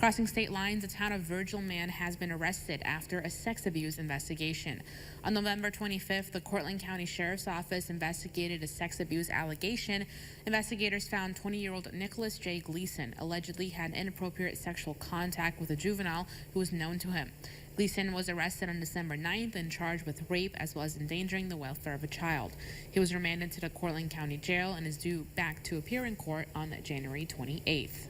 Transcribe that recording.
Crossing state lines, the town of Virgil man has been arrested after a sex abuse investigation. On November 25th, the Cortland County Sheriff's Office investigated a sex abuse allegation. Investigators found 20-year-old Nicholas J. Gleason allegedly had inappropriate sexual contact with a juvenile who was known to him. Gleason was arrested on December 9th and charged with rape as well as endangering the welfare of a child. He was remanded to the Cortland County Jail and is due back to appear in court on January 28th.